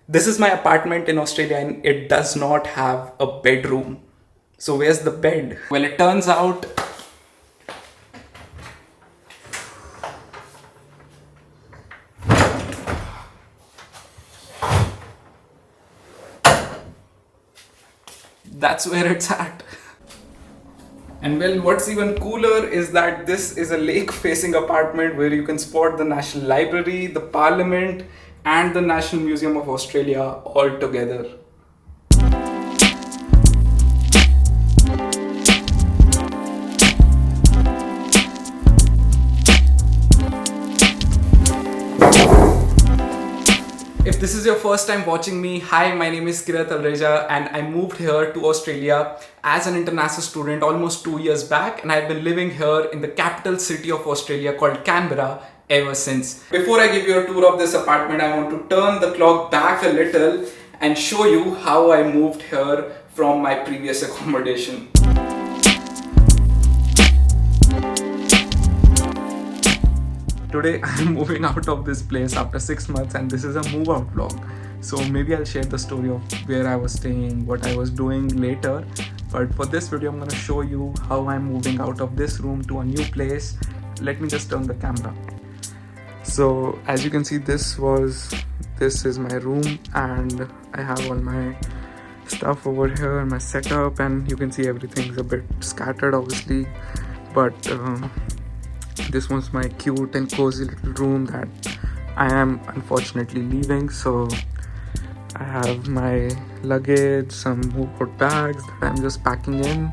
This is my apartment in Australia and it does not have a bedroom. So where's the bed? Well, it turns out that's where it's at. And well, what's even cooler is that this is a lake facing apartment where you can spot the National Library, the Parliament, and the National Museum of Australia all together. If this is your first time watching me, hi, my name is Kirat Alreja and I moved here to Australia as an international student almost 2 years back, and I've been living here in the capital city of Australia called Canberra ever since. Before I give you a tour of this apartment, I want to turn the clock back a little and show you how I moved here from my previous accommodation. Today I'm moving out of this place after 6 months and this is a move out vlog. So maybe I'll share the story of where I was staying, what I was doing later. But for this video I'm going to show you how I'm moving out of this room to a new place. Let me just turn the camera. So as you can see, this is my room and I have all my stuff over here, my setup, and you can see everything's a bit scattered obviously, but this was my cute and cozy little room that I am unfortunately leaving. So I have my luggage, some move-out bags that I'm just packing in.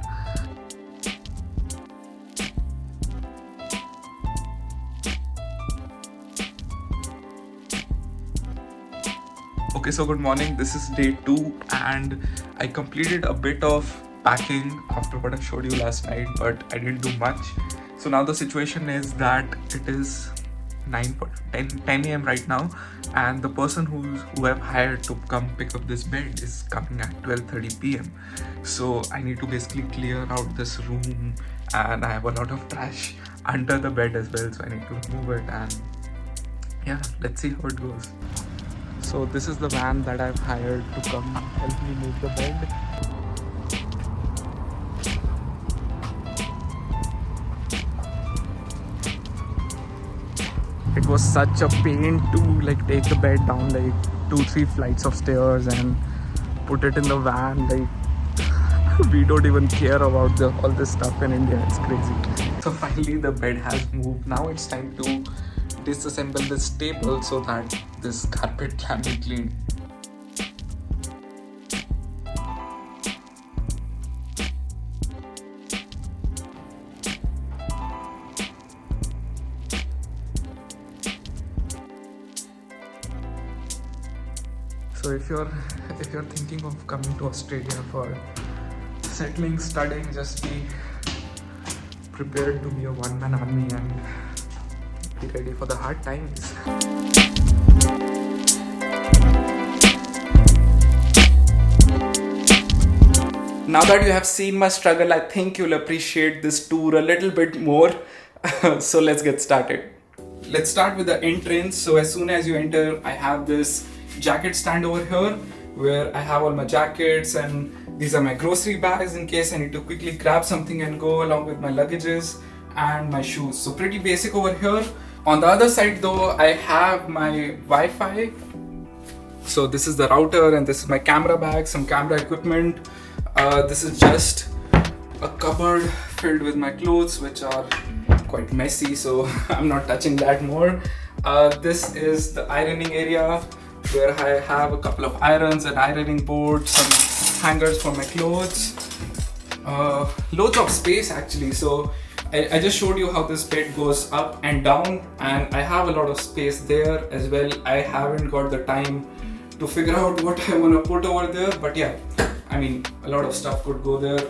Okay, so good morning. This is day 2 and I completed a bit of packing after what I showed you last night, but I didn't do much. So now the situation is that it is 10 a.m. right now, and the person who I've hired to come pick up this bed is coming at 12:30 p.m. So I need to basically clear out this room, and I have a lot of trash under the bed as well, so I need to move it, and yeah, let's see how it goes. So this is the van that I've hired to come help me move the bed. It was such a pain to take the bed down 2-3 flights of stairs and put it in the van. We don't even care about all this stuff in India. It's crazy. So finally the bed has moved. Now it's time to disassemble this table so that this carpet can be cleaned. So if you're thinking of coming to Australia for settling, studying, just be prepared to be a one-man army and be ready for the hard times. Now that you have seen my struggle, I think you'll appreciate this tour a little bit more. So let's get started. Let's start with the entrance. So as soon as you enter, I have this jacket stand over here where I have all my jackets, and these are my grocery bags in case I need to quickly grab something and go, along with my luggages and my shoes. So pretty basic over here. On the other side though, I have my Wi-Fi. So this is the router and this is my camera bag, some camera equipment. This is just a cupboard filled with my clothes, which are quite messy, so I'm not touching that more. This is the ironing area where I have a couple of irons, an ironing board, some hangers for my clothes, loads of space actually. So I just showed you how this bed goes up and down, and I have a lot of space there as well. I haven't got the time to figure out what I want to put over there, but yeah, I mean, a lot of stuff could go there.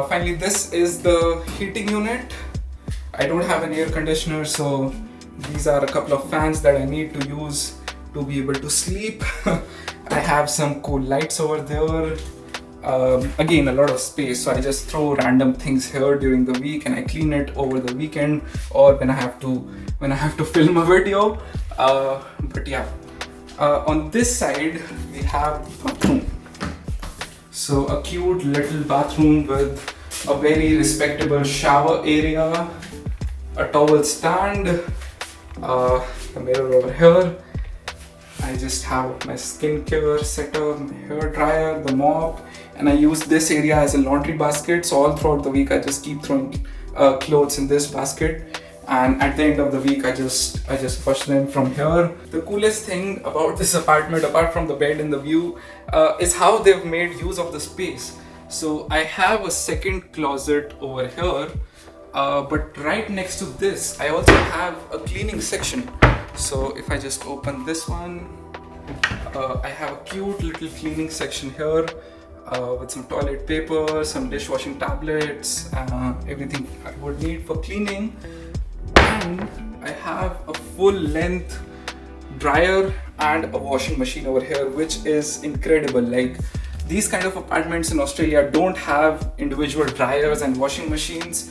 Finally, this is the heating unit. I don't have an air conditioner, so these are a couple of fans that I need to use to be able to sleep. I have some cool lights over there. Again, a lot of space, so I just throw random things here during the week and I clean it over the weekend or when I have to film a video. But yeah, On this side, we have bathroom. So a cute little bathroom with a very respectable shower area, a towel stand, the mirror over here. I just have my skincare setup, my hair dryer, the mop, and I use this area as a laundry basket. So all throughout the week, I just keep throwing clothes in this basket, and at the end of the week, I just wash them from here. The coolest thing about this apartment, apart from the bed and the view, is how they've made use of the space. So I have a second closet over here, but right next to this, I also have a cleaning section. So if I just open this one, I have a cute little cleaning section here with some toilet paper, some dishwashing tablets, everything I would need for cleaning. And I have a full length dryer and a washing machine over here, which is incredible. Like, these kind of apartments in Australia don't have individual dryers and washing machines.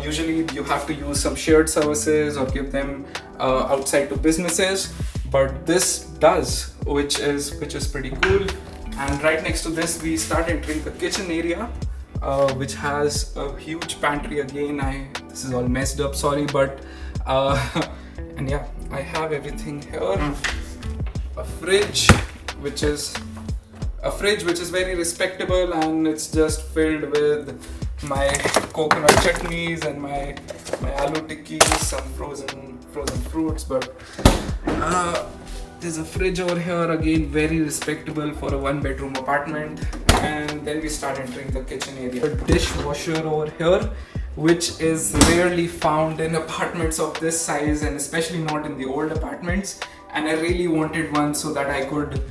Usually you have to use some shared services or give them outside to businesses, but this does, which is pretty cool. And right next to this, we start entering the kitchen area, which has a huge pantry. Again, this is all messed up, sorry, but and yeah, I have everything here. A fridge which is very respectable, and it's just filled with my coconut chutneys and my aloo tikkis, some frozen fruits. But there's a fridge over here, again very respectable for a 1-bedroom apartment. And then we start entering the kitchen area. A dishwasher over here, which is rarely found in apartments of this size, and especially not in the old apartments. And I really wanted one so that I could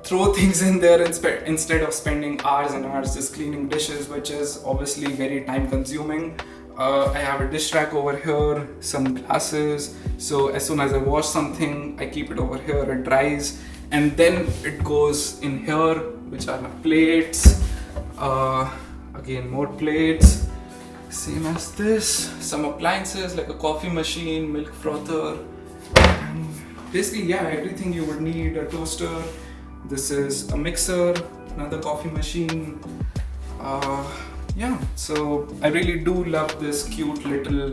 throw things in there instead of spending hours and hours just cleaning dishes, which is obviously very time consuming. I have a dish rack over here, some glasses, so as soon as I wash something, I keep it over here, it dries, and then it goes in here, which are my plates. Again, more plates, same as this, some appliances like a coffee machine, milk frother, and basically, yeah, everything you would need. A toaster. This is a mixer, another coffee machine. Yeah, so I really do love this cute little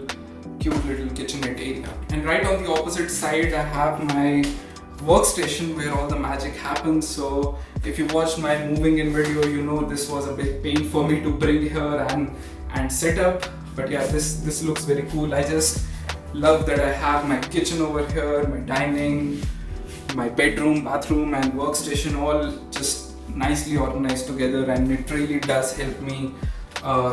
kitchenette area. And right on the opposite side, I have my workstation where all the magic happens. So if you watched my moving in video, you know this was a big pain for me to bring here and set up. But yeah, this looks very cool. I just love that I have my kitchen over here, my dining, my bedroom, bathroom, and workstation all just nicely organized together, and it really does help me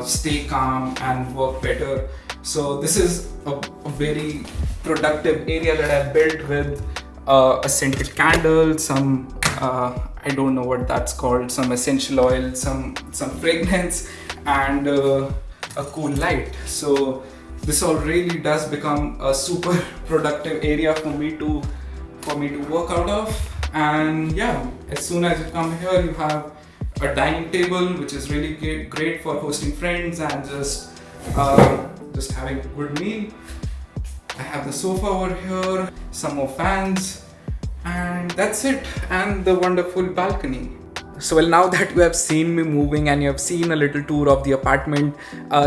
stay calm and work better. So this is a very productive area that I've built with a scented candle, some I don't know what that's called, some essential oil, some fragrance, and a cool light. So this all really does become a super productive area for me to work out of. And yeah, as soon as you come here, you have a dining table, which is really great for hosting friends and just having a good meal. I have the sofa over here, some more fans, and that's it. And the wonderful balcony. So well, now that you have seen me moving and you have seen a little tour of the apartment,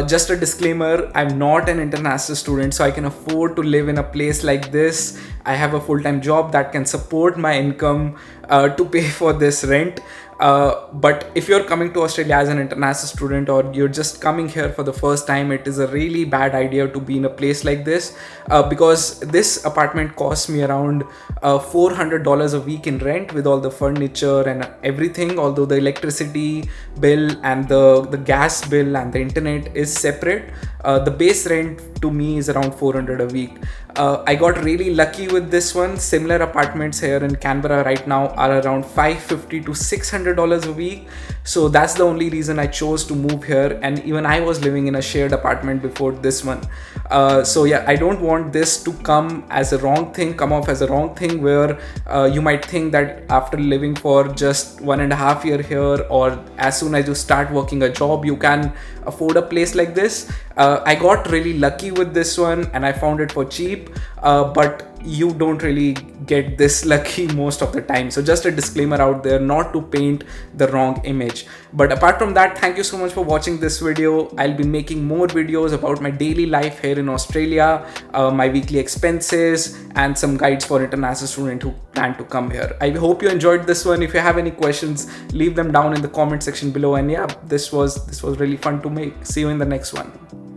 just a disclaimer, I'm not an international student, so I can afford to live in a place like this. I have a full-time job that can support my income to pay for this rent. But if you're coming to Australia as an international student, or you're just coming here for the first time, it is a really bad idea to be in a place like this, because this apartment costs me around $400 a week in rent with all the furniture and everything, although the electricity bill and the gas bill and the internet is separate. The base rent to me is around $400 a week. I got really lucky with this one. Similar apartments here in Canberra right now are around $550 to $600 a week. So that's the only reason I chose to move here. And even I was living in a shared apartment before this one. So yeah, I don't want this to come off as a wrong thing where you might think that after living for just 1.5 years here, or as soon as you start working a job, you can afford a place like this. I got really lucky with this one and I found it for cheap. but you don't really get this lucky most of the time. So just a disclaimer out there, not to paint the wrong image. But apart from that, thank you so much for watching this video. I'll be making more videos about my daily life here in Australia, my weekly expenses, and some guides for international students who plan to come here. I hope you enjoyed this one. If you have any questions, leave them down in the comment section below. And yeah, this was really fun to make. See you in the next one.